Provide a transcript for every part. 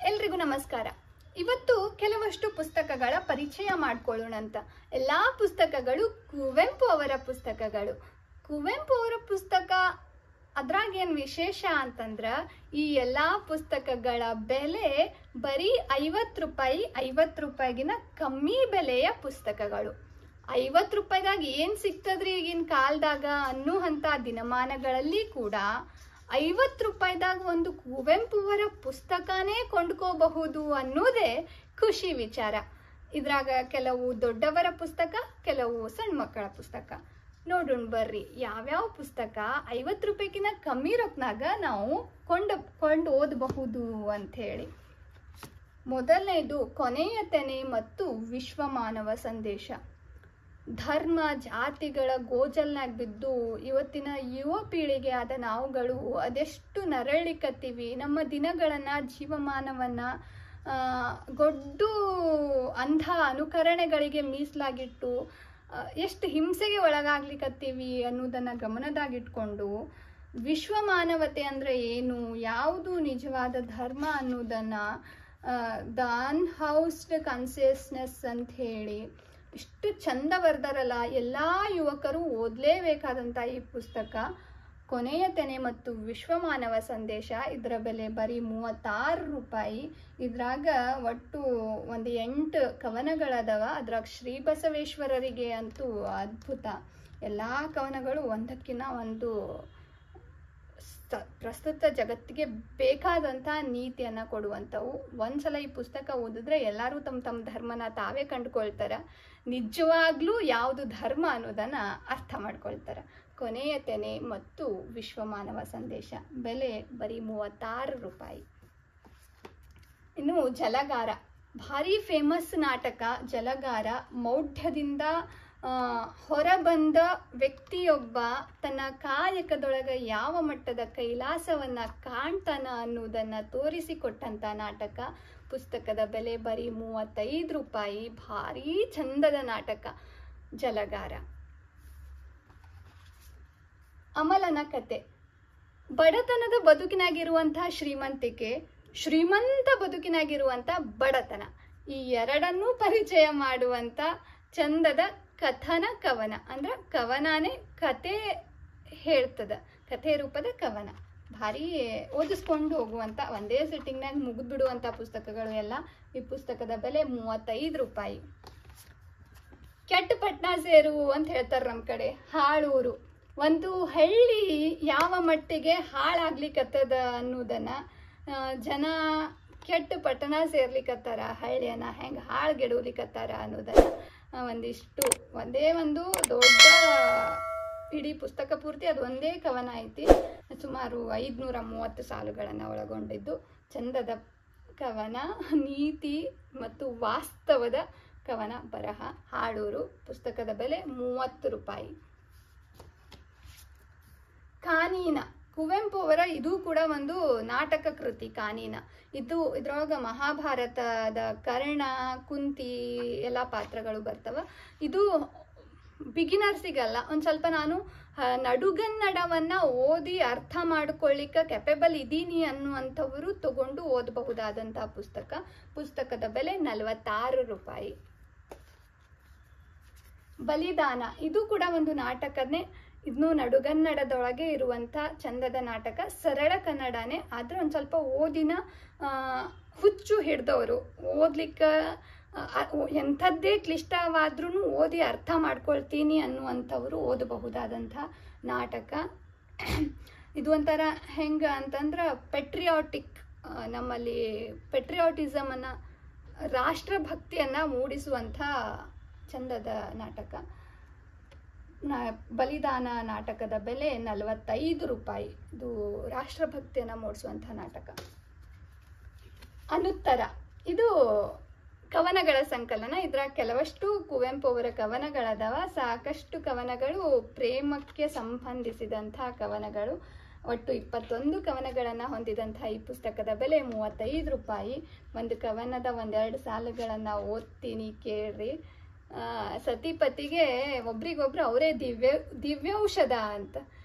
ಎಲ್ರಿಗೂ ನಮಸ್ಕಾರ. ಇವತ್ತು ಕೆಲವಷ್ಟು ಪುಸ್ತಕಗಳ ಪರಿಚಯ ಮಾಡ್ಕೊಳ್ಳೋಣಂತ. ಎಲ್ಲಾ ಪುಸ್ತಕಗಳು ಕುವೆಂಪು ಅವರ ಪುಸ್ತಕಗಳು. ಕುವೆಂಪು ಅವರ ಪುಸ್ತಕ ಅದ್ರಾಗೇನು ವಿಶೇಷ ಅಂತಂದ್ರ ಈ ಎಲ್ಲಾ ಪುಸ್ತಕಗಳ ಬೆಲೆ ಬರೀ 50 ರೂಪಾಯಿ. 50 ರೂಪಾಯಿಗಿನ ಕಮ್ಮಿ ಬೆಲೆಯ ಪುಸ್ತಕಗಳು. 50 ರೂಪಾಯಿದಾಗ ಏನ್ ಸಿಗ್ತದ್ರಿ ಈಗಿನ ಕಾಲದಾಗ ಅನ್ನುವಂತ ದಿನಮಾನಗಳಲ್ಲಿ ಕೂಡ 50 ರೂಪಾಯಿದಾಗ ಒಂದು ಕುವೆಂಪು ಅವರ ಪುಸ್ತಕನೇ ಕೊಂಡ್ಕೋಬಹುದು ಅನ್ನೋದೇ ಖುಷಿ ವಿಚಾರ. ಇದ್ರಾಗ ಕೆಲವು ದೊಡ್ಡವರ ಪುಸ್ತಕ, ಕೆಲವು ಸಣ್ಣ ಮಕ್ಕಳ ಪುಸ್ತಕ. ನೋಡೋಣ ಬರ್ರಿ ಯಾವ್ಯಾವ ಪುಸ್ತಕ 50 ರೂಪಾಯಿಗಿನ ಕಮ್ಮಿ ರೊಕ್ಕನಾಗ ನಾವು ಕೊಂಡು ಓದಬಹುದು ಅಂತ ಹೇಳಿ. ಮೊದಲನೇದು ಕೊನೆಯ ತೆನೆ ಮತ್ತು ವಿಶ್ವ ಮಾನವ ಸಂದೇಶ. ಧರ್ಮ ಜಾತಿಗಳ ಗೋಜಲ್ನಾಗ ಬಿದ್ದು ಇವತ್ತಿನ ಯುವ ಪೀಳಿಗೆ ಆದ ನಾವುಗಳು ಅದೆಷ್ಟು ನರಳಿಕತ್ತೀವಿ. ನಮ್ಮ ದಿನಗಳನ್ನ ಜೀವಮಾನವನ್ನ ಗೊಡ್ಡು ಅಂಧ ಅನುಕರಣೆಗಳಿಗೆ ಮೀಸಲಾಗಿಟ್ಟು ಎಷ್ಟು ಹಿಂಸೆಗೆ ಒಳಗಾಗ್ಲಿಕತ್ತೀವಿ ಅನ್ನೋದನ್ನ ಗಮನದಾಗಿಟ್ಕೊಂಡು ವಿಶ್ವ ಮಾನವತೆ ಅಂದ್ರೆ ಏನು, ಯಾವುದು ನಿಜವಾದ ಧರ್ಮ ಅನ್ನೋದನ್ನ ದ ಅನ್ಹೌಸ್ಡ್ ಕಾನ್ಸಿಯಸ್ನೆಸ್ ಅಂತ ಹೇಳಿ ಇಷ್ಟು ಚಂದ ಬರ್ದಾರಲ್ಲ. ಎಲ್ಲ ಯುವಕರು ಓದಲೇಬೇಕಾದಂಥ ಈ ಪುಸ್ತಕ ಕೊನೆಯ ತೆನೆ ಮತ್ತು ವಿಶ್ವ ಮಾನವ ಸಂದೇಶ. ಇದರ ಬೆಲೆ ಬರೀ 36 ರೂಪಾಯಿ. ಇದ್ರಾಗ ಒಟ್ಟು ಒಂದು 8 ಕವನಗಳದವ. ಅದ್ರಾಗ ಶ್ರೀ ಬಸವೇಶ್ವರರಿಗೆ ಅಂತೂ ಅದ್ಭುತ. ಎಲ್ಲ ಕವನಗಳು ಒಂದಕ್ಕಿಂತ ಒಂದು ಪ್ರಸ್ತುತ ಜಗತ್ತಿಗೆ ಬೇಕಾದಂಥ ನೀತಿಯನ್ನು ಕೊಡುವಂಥವು. ಒಂದ್ಸಲ ಈ ಪುಸ್ತಕ ಓದಿದ್ರೆ ಎಲ್ಲರೂ ತಮ್ಮ ಧರ್ಮನ ತಾವೇ ಕಂಡುಕೊಳ್ತಾರೆ. ನಿಜವಾಗ್ಲೂ ಯಾವುದು ಧರ್ಮ ಅನ್ನೋದನ್ನ ಅರ್ಥ ಮಾಡ್ಕೊಳ್ತಾರೆ. ಕೊನೆಯ ತೆನೆ ಮತ್ತು ವಿಶ್ವ ಮಾನವ ಸಂದೇಶ, ಬೆಲೆ ಬರೀ 36 ರೂಪಾಯಿ. ಇನ್ನು ಜಲಗಾರ, ಭಾರಿ ಫೇಮಸ್ ನಾಟಕ ಜಲಗಾರ. ಮೌಢ್ಯದಿಂದ ಹೊರಬಂದ ವ್ಯಕ್ತಿಯೊಬ್ಬ ತನ್ನ ಕಾಯಕದೊಳಗೆ ಯಾವ ಮಟ್ಟದ ಕೈಲಾಸವನ್ನ ಕಾಣ್ತಾನ ಅನ್ನೋದನ್ನ ತೋರಿಸಿಕೊಟ್ಟಂತ ನಾಟಕ. ಪುಸ್ತಕದ ಬೆಲೆ ಬರೀ 35 ರೂಪಾಯಿ. ಭಾರಿ ಚಂದದ ನಾಟಕ ಜಲಗಾರ. ಅಮಲನ ಕತೆ, ಬಡತನದ ಬದುಕಿನಾಗಿರುವಂತಹ ಶ್ರೀಮಂತಿಕೆ, ಶ್ರೀಮಂತ ಬದುಕಿನಾಗಿರುವಂತ ಬಡತನ, ಈ ಎರಡನ್ನೂ ಪರಿಚಯ ಮಾಡುವಂತ ಚಂದದ ಕಥನ ಕವನ. ಅಂದ್ರ ಕವನಾನೇ ಕತೆ ಹೇಳ್ತದ, ಕಥೆ ರೂಪದ ಕವನ. ಭಾರಿ ಓದಿಸ್ಕೊಂಡು ಹೋಗುವಂತ, ಒಂದೇ ಸಿಟ್ಟಿಂಗ್ನಾಗ ಮುಗಿದ್ಬಿಡುವಂತ ಪುಸ್ತಕಗಳು ಎಲ್ಲ. ಈ ಪುಸ್ತಕದ ಬೆಲೆ 35 ರೂಪಾಯಿ. ಕೆಟ್ಟ ಪಟ್ನ ಸೇರು ಅಂತ ಹೇಳ್ತಾರೆ ನಮ್ಮ ಕಡೆ. ಹಾಳೂರು, ಒಂದು ಹಳ್ಳಿ ಯಾವ ಮಟ್ಟಿಗೆ ಹಾಳಾಗ್ಲಿಕ್ಕತ್ತದ ಅನ್ನೋದನ್ನ ಜನ ಕೆಟ್ಟ ಪಟ್ಟಣ ಸೇರ್ಲಿಕ್ಕತ್ತಾರ, ಹಳ್ಳಿಯನ್ನ ಹೆಂಗೆ ಹಾಳ್ಗೆಡಲಿಕ್ಕತ್ತಾರ ಅನ್ನೋದನ್ನ ಒಂದಿಷ್ಟು ಒಂದೇ ಒಂದು ದೊಡ್ಡ ಇಡೀ ಪುಸ್ತಕ ಪೂರ್ತಿ ಅದು ಒಂದೇ ಕವನ ಐತಿ. ಸುಮಾರು 530 ಸಾಲುಗಳನ್ನು ಒಳಗೊಂಡಿದ್ದು ಚಂದದ ಕವನ, ನೀತಿ ಮತ್ತು ವಾಸ್ತವದ ಕವನ ಬರಹ. ಹಾಳೂರು. ಪುಸ್ತಕದ ಬೆಲೆ 30 ರೂಪಾಯಿ. ಕಾನೀನ, ಕುವೆಂಪು ಅವರ ಇದು ಕೂಡ ಒಂದು ನಾಟಕ ಕೃತಿ. ಕಾನೀನ ಇದ್ರೊಳಗ ಮಹಾಭಾರತದ ಕರ್ಣ, ಕುಂತಿ ಎಲ್ಲ ಪಾತ್ರಗಳು ಬರ್ತವ. ಇದು ಬಿಗಿನರ್ಸಿಗಲ್ಲ, ಒಂದು ಸ್ವಲ್ಪ ನಾನು ನಡುಗನ್ನಡವನ್ನ ಓದಿ ಅರ್ಥ ಮಾಡ್ಕೊಳ್ಳಿಕ್ಕೆ ಕೆಪೇಬಲ್ ಇದ್ದೀನಿ ಅನ್ನುವಂಥವರು ತಗೊಂಡು ಓದಬಹುದಾದಂತಹ ಪುಸ್ತಕ. ಪುಸ್ತಕದ ಬೆಲೆ 46 ರೂಪಾಯಿ. ಬಲಿದಾನ, ಇದು ಕೂಡ ಒಂದು ನಾಟಕನೇ. ಇದನ್ನು ನಡುಗನ್ನಡದೊಳಗೆ ಇರುವಂಥ ಚಂದದ ನಾಟಕ. ಸರಳ ಕನ್ನಡನೇ, ಆದ್ರೆ ಒಂದು ಸ್ವಲ್ಪ ಓದಿನ ಹುಚ್ಚು ಹಿಡ್ದವರು, ಓದ್ಲಿಕ್ಕೆ ಎಂಥದ್ದೇ ಕ್ಲಿಷ್ಟವಾದ್ರೂ ಓದಿ ಅರ್ಥ ಮಾಡ್ಕೊಳ್ತೀನಿ ಅನ್ನುವಂಥವ್ರು ಓದಬಹುದಾದಂಥ ನಾಟಕ. ಇದು ಒಂಥರ ಹೆಂಗೆ ಅಂತಂದ್ರೆ ಪೆಟ್ರಿಯಾಟಿಕ್, ನಮ್ಮಲ್ಲಿ ಪೆಟ್ರಿಯಾಟಿಸಮನ್ನು, ರಾಷ್ಟ್ರಭಕ್ತಿಯನ್ನು ಮೂಡಿಸುವಂಥ ಚಂದದ ನಾಟಕ. ಬಲಿದಾನ ನಾಟಕದ ಬೆಲೆ 45 ರೂಪಾಯಿ. ಇದು ರಾಷ್ಟ್ರಭಕ್ತಿಯನ್ನು ಮೂಡಿಸುವಂಥ ನಾಟಕ. ಅನುತ್ತರ, ಇದು ಕವನಗಳ ಸಂಕಲನ. ಇದರ ಕೆಲವಷ್ಟು ಕುವೆಂಪು ಅವರ ಕವನಗಳದಾವ. ಸಾಕಷ್ಟು ಕವನಗಳು ಪ್ರೇಮಕ್ಕೆ ಸಂಬಂಧಿಸಿದಂಥ ಕವನಗಳು. ಒಟ್ಟು 21 ಕವನಗಳನ್ನು ಹೊಂದಿದಂಥ ಈ ಪುಸ್ತಕದ ಬೆಲೆ 35 ರೂಪಾಯಿ. ಒಂದು ಕವನದ 1-2 ಸಾಲುಗಳನ್ನು ಓದ್ತೀನಿ ಕೇಳ್ರಿ. ಸತಿಪತಿಗೆ ಒಬ್ರಿಗೊಬ್ರು ಅವರೇ ದಿವ್ಯೌಷಧ ಅಂತ.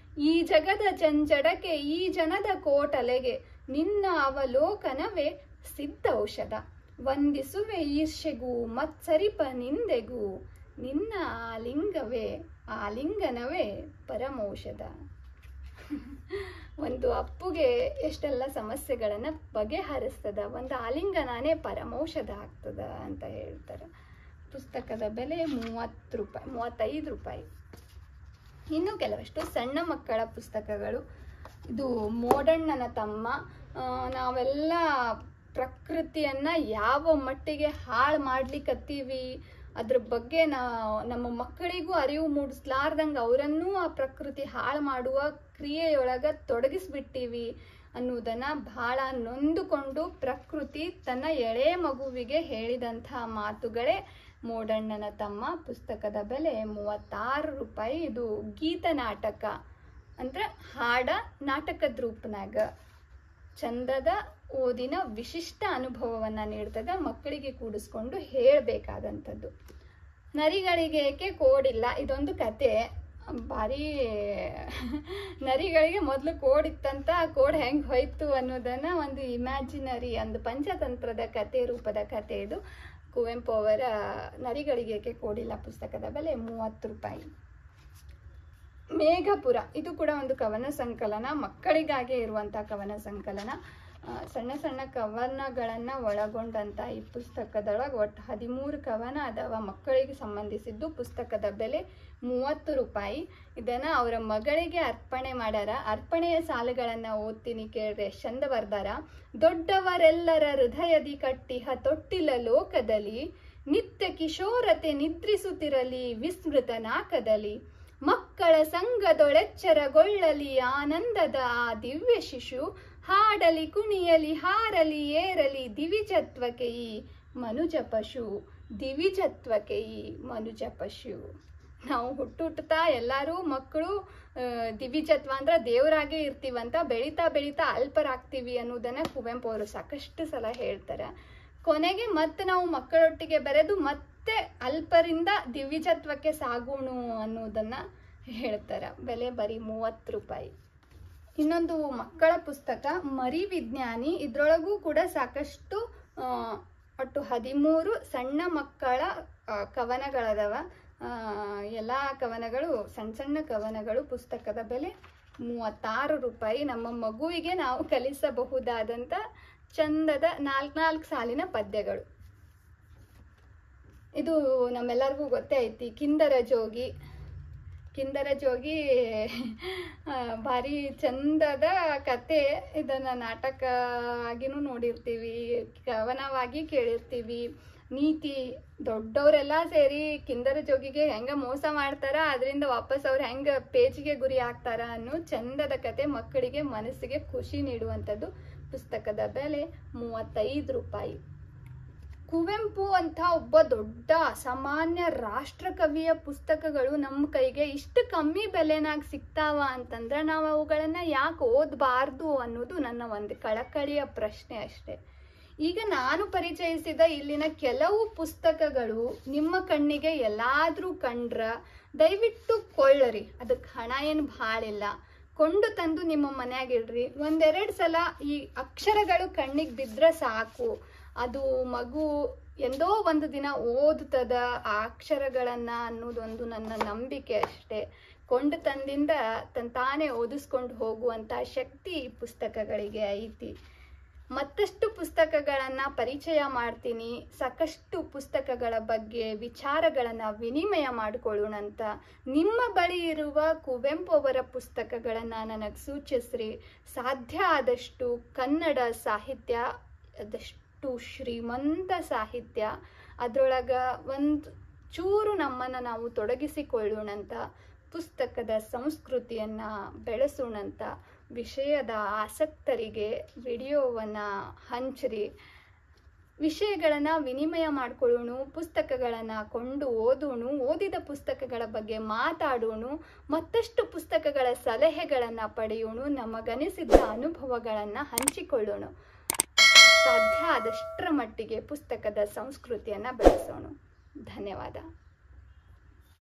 ಈ ಜಗದ ಜಂಜಡಕ್ಕೆ, ಈ ಜನದ ಕೋಟಲೆಗೆ, ನಿನ್ನ ಅವಲೋಕನವೇ ಸಿದ್ಧ ಔಷಧ. ವಂದಿಸುವೆ ಈರ್ಷೆಗೂ ಮತ್ಸರಿಪ ನಿಂದೆಗೂ, ನಿನ್ನ ಆಲಿಂಗನವೇ ಪರಮೌಷಧ. ಒಂದು ಅಪ್ಪುಗೆ ಎಷ್ಟೆಲ್ಲ ಸಮಸ್ಯೆಗಳನ್ನು ಬಗೆಹರಿಸ್ತದ, ಒಂದು ಆಲಿಂಗನೇ ಪರಮೌಷಧ ಆಗ್ತದ ಅಂತ ಹೇಳ್ತಾರೆ. ಪುಸ್ತಕದ ಬೆಲೆ 35 ರೂಪಾಯಿ. ಇನ್ನು ಕೆಲವಷ್ಟು ಸಣ್ಣ ಮಕ್ಕಳ ಪುಸ್ತಕಗಳು. ಇದು ಮೋಡಣ್ಣನ ತಮ್ಮ. ನಾವೆಲ್ಲ ಪ್ರಕೃತಿಯನ್ನು ಯಾವ ಮಟ್ಟಿಗೆ ಹಾಳು ಮಾಡ್ಲಿಕ್ಕತ್ತೀವಿ ಅದ್ರ ಬಗ್ಗೆ ನಮ್ಮ ಮಕ್ಕಳಿಗೂ ಅರಿವು ಮೂಡಿಸ್ಲಾರ್ದಂಗೆ ಅವರನ್ನೂ ಆ ಪ್ರಕೃತಿ ಹಾಳು ಮಾಡುವ ಕ್ರಿಯೆಯೊಳಗೆ ತೊಡಗಿಸ್ಬಿಟ್ಟಿವಿ ಅನ್ನೋದನ್ನು ಭಾಳ ನೊಂದುಕೊಂಡು ಪ್ರಕೃತಿ ತನ್ನ ಎಳೆ ಮಗುವಿಗೆ ಹೇಳಿದಂಥ ಮಾತುಗಳೇ ಮೋಡಣ್ಣನ ತಮ್ಮ. ಪುಸ್ತಕದ ಬೆಲೆ 36 ರೂಪಾಯಿ. ಇದು ಗೀತ ನಾಟಕ ಅಂದ್ರೆ ಹಾಡ ನಾಟಕದ ರೂಪನಾಗ ಚಂದದ ಓದಿನ ವಿಶಿಷ್ಟ ಅನುಭವವನ್ನು ನೀಡ್ತದ, ಮಕ್ಕಳಿಗೆ ಕೂಡಿಸ್ಕೊಂಡು ಹೇಳಬೇಕಾದಂಥದ್ದು. ನರಿಗಳಿಗೆ ಏಕೆ ಕೋಡಿಲ್ಲ, ಇದೊಂದು ಕತೆ. ಭಾರಿ ನರಿಗಳಿಗೆ ಮೊದಲು ಕೋಡ್ ಇತ್ತಂತ, ಆ ಕೋಡ್ ಹೆಂಗೆ ಹೋಯ್ತು ಅನ್ನೋದನ್ನು ಒಂದು ಇಮ್ಯಾಜಿನರಿ, ಒಂದು ಪಂಚತಂತ್ರದ ಕತೆ ರೂಪದ ಕತೆ ಇದು. ಕುವೆಂಪು ಅವರ ನರಿಗಳಿಗೆ ಏಕೆ ಕೋಡಿಲ್ಲ ಪುಸ್ತಕದ ಬೆಲೆ 30 ರೂಪಾಯಿ. ಮೇಘಪುರ, ಇದು ಕೂಡ ಒಂದು ಕವನ ಸಂಕಲನ, ಮಕ್ಕಳಿಗಾಗಿ ಇರುವಂಥ ಕವನ ಸಂಕಲನ. ಸಣ್ಣ ಸಣ್ಣ ಕವನಗಳನ್ನು ಒಳಗೊಂಡಂಥ ಈ ಪುಸ್ತಕದೊಳಗೆ ಒಟ್ಟು 13 ಕವನ ಅದಾವ, ಮಕ್ಕಳಿಗೆ ಸಂಬಂಧಿಸಿದ್ದು. ಪುಸ್ತಕದ ಬೆಲೆ 30 ರೂಪಾಯಿ. ಇದನ್ನು ಅವರ ಮಗಳಿಗೆ ಅರ್ಪಣೆ ಮಾಡ್ಯಾರ. ಅರ್ಪಣೆಯ ಸಾಲುಗಳನ್ನು ಓದ್ತೀನಿ ಕೇಳ್ರಿ, ಚಂದ ಬರ್ದಾರ. ದೊಡ್ಡವರೆಲ್ಲರ ಹೃದಯದಿ ಕಟ್ಟಿಹ ತೊಟ್ಟಿಲ ಲೋಕದಲ್ಲಿ, ನಿತ್ಯ ಕಿಶೋರತೆ ನಿದ್ರಿಸುತ್ತಿರಲಿ ವಿಸ್ಮೃತ ನಾಕದಲ್ಲಿ, ಮಕ್ಕಳ ಸಂಘದೊಳೆಚ್ಚರಗೊಳ್ಳಲಿ ಆನಂದದ ಆ ದಿವ್ಯ ಶಿಶು, ಹಾಡಲಿ ಕುಣಿಯಲಿ ಹಾರಲಿ ಏರಲಿ ದಿವಿಜತ್ವಕ್ಕೆ ಈ ಮನುಜ ಪಶು, ದಿವಿಜತ್ವಕ್ಕೆ ಈ ಮನುಜ ಪಶು. ನಾವು ಹುಟ್ಟುತ್ತಾ ಎಲ್ಲರೂ ಮಕ್ಕಳು ದಿವಿಜತ್ವ ಅಂದ್ರೆ ದೇವರಾಗೇ ಇರ್ತೀವಂತ, ಬೆಳೀತಾ ಬೆಳೀತಾ ಅಲ್ಪರಾಗ್ತೀವಿ ಅನ್ನೋದನ್ನ ಕುವೆಂಪು ಅವರು ಸಾಕಷ್ಟು ಸಲ ಹೇಳ್ತಾರೆ. ಕೊನೆಗೆ ಮತ್ತೆ ನಾವು ಮಕ್ಕಳೊಟ್ಟಿಗೆ ಬೆರೆದು ಮತ್ತೆ ಅಲ್ಪರಿಂದ ದಿವ್ಯಜತ್ವಕ್ಕೆ ಸಾಗೋಣ ಅನ್ನೋದನ್ನ ಹೇಳ್ತಾರೆ. ಬೆಲೆ ಬರೀ 30 ರೂಪಾಯಿ. ಇನ್ನೊಂದು ಮಕ್ಕಳ ಪುಸ್ತಕ ಮರಿ ವಿಜ್ಞಾನಿ. ಇದರೊಳಗೂ ಕೂಡ ಸಾಕಷ್ಟು ಒಟ್ಟು 13 ಸಣ್ಣ ಮಕ್ಕಳ ಕವನಗಳದವ. ಎಲ್ಲ ಕವನಗಳು ಸಣ್ಣ ಸಣ್ಣ ಕವನಗಳು. ಪುಸ್ತಕದ ಬೆಲೆ 36 ರೂಪಾಯಿ. ನಮ್ಮ ಮಗುವಿಗೆ ನಾವು ಕಲಿಸಬಹುದಾದಂಥ ಚಂದದ 4 ಸಾಲಿನ ಪದ್ಯಗಳು. ಇದು ನಮ್ಮೆಲ್ಲರಿಗೂ ಗೊತ್ತೇ ಐತಿ, ಕಿಂದರ ಜೋಗಿ. ಕಿಂದರ ಜೋಗಿ ಭಾರಿ ಚಂದದ ಕತೆ. ಇದನ್ನು ನಾಟಕ ಆಗಿನೂ ನೋಡಿರ್ತೀವಿ, ಕವನವಾಗಿ ಕೇಳಿರ್ತೀವಿ. ನೀತಿ, ದೊಡ್ಡವರೆಲ್ಲ ಸೇರಿ ಕಿಂದರ ಜೋಗಿಗೆ ಹೆಂಗೆ ಮೋಸ ಮಾಡ್ತಾರ, ಅದರಿಂದ ವಾಪಸ್ ಅವ್ರು ಹೆಂಗೆ ಪೇಜಿಗೆ ಗುರಿ ಆಗ್ತಾರ ಅನ್ನೋ ಚಂದದ ಕತೆ, ಮಕ್ಕಳಿಗೆ ಮನಸ್ಸಿಗೆ ಖುಷಿ ನೀಡುವಂಥದ್ದು. ಪುಸ್ತಕದ ಬೆಲೆ 35 ರೂಪಾಯಿ. ಕುವೆಂಪು ಅಂತ ಒಬ್ಬ ದೊಡ್ಡ ಅಸಾಮಾನ್ಯ ರಾಷ್ಟ್ರಕವಿಯ ಪುಸ್ತಕಗಳು ನಮ್ಮ ಕೈಗೆ ಇಷ್ಟು ಕಮ್ಮಿ ಬೆಲೆನಾಗ ಸಿಗ್ತಾವ ಅಂತಂದ್ರೆ ನಾವು ಅವುಗಳನ್ನು ಯಾಕೆ ಓದಬಾರ್ದು ಅನ್ನೋದು ನನ್ನ ಒಂದು ಕಳಕಳಿಯ ಪ್ರಶ್ನೆ ಅಷ್ಟೆ. ಈಗ ನಾನು ಪರಿಚಯಿಸಿದ ಇಲ್ಲಿನ ಕೆಲವು ಪುಸ್ತಕಗಳು ನಿಮ್ಮ ಕಣ್ಣಿಗೆ ಎಲ್ಲಾದರೂ ಕಂಡ್ರೆ ದಯವಿಟ್ಟು ಕೊಳ್ಳರಿ. ಅದಕ್ಕೆ ಹಣ ಏನು ಭಾಳಿಲ್ಲ, ಕೊಂಡು ತಂದು ನಿಮ್ಮ ಮನೆಯಾಗಿಡ್ರಿ. 1-2 ಸಲ ಈ ಅಕ್ಷರಗಳು ಕಣ್ಣಿಗೆ ಬಿದ್ದರೆ ಸಾಕು, ಅದು ಮಗು ಎಂದೋ ಒಂದು ದಿನ ಓದುತ್ತದ ಆ ಅಕ್ಷರಗಳನ್ನು ಅನ್ನೋದೊಂದು ನನ್ನ ನಂಬಿಕೆ ಅಷ್ಟೇ. ಕೊಂಡು ತಂದಿಂದ ತಾನೇ ಓದಿಸ್ಕೊಂಡು ಹೋಗುವಂಥ ಶಕ್ತಿ ಈ ಪುಸ್ತಕಗಳಿಗೆ ಐತಿ. ಮತ್ತಷ್ಟು ಪುಸ್ತಕಗಳನ್ನು ಪರಿಚಯ ಮಾಡ್ತೀನಿ, ಸಾಕಷ್ಟು ಪುಸ್ತಕಗಳ ಬಗ್ಗೆ ವಿಚಾರಗಳನ್ನು ವಿನಿಮಯ ಮಾಡಿಕೊಳ್ಳೋಣಂತ. ನಿಮ್ಮ ಬಳಿ ಇರುವ ಕುವೆಂಪು ಅವರ ಪುಸ್ತಕಗಳನ್ನು ನನಗೆ ಸೂಚಿಸ್ರಿ. ಸಾಧ್ಯ ಆದಷ್ಟು ಕನ್ನಡ ಸಾಹಿತ್ಯ ಅದಷ್ಟು ಶ್ರೀಮಂತ ಸಾಹಿತ್ಯ, ಅದರೊಳಗೆ ಒಂದು ಚೂರು ನಮ್ಮನ್ನು ನಾವು ತೊಡಗಿಸಿಕೊಳ್ಳೋಣಂತ, ಪುಸ್ತಕದ ಸಂಸ್ಕೃತಿಯನ್ನು ಬೆಳೆಸೋಣಂತ ವಿಷಯದ ಆಸಕ್ತರಿಗೆ ವಿಡಿಯೋವನ್ನು ಹಂಚ್ರಿ. ವಿಷಯಗಳನ್ನು ವಿನಿಮಯ ಮಾಡಿಕೊಳ್ಳೋಣ, ಪುಸ್ತಕಗಳನ್ನು ಕೊಂಡು ಓದೋಣ, ಓದಿದ ಪುಸ್ತಕಗಳ ಬಗ್ಗೆ ಮಾತಾಡೋಣ, ಮತ್ತಷ್ಟು ಪುಸ್ತಕಗಳ ಸಲಹೆಗಳನ್ನು ಪಡೆಯೋಣ, ನಮಗನಿಸಿದ ಅನುಭವಗಳನ್ನು ಹಂಚಿಕೊಳ್ಳೋಣ. ಸಾಧ್ಯ ಆದಷ್ಟರ ಮಟ್ಟಿಗೆ ಪುಸ್ತಕದ ಸಂಸ್ಕೃತಿಯನ್ನು ಬೆಳೆಸೋಣ. ಧನ್ಯವಾದ.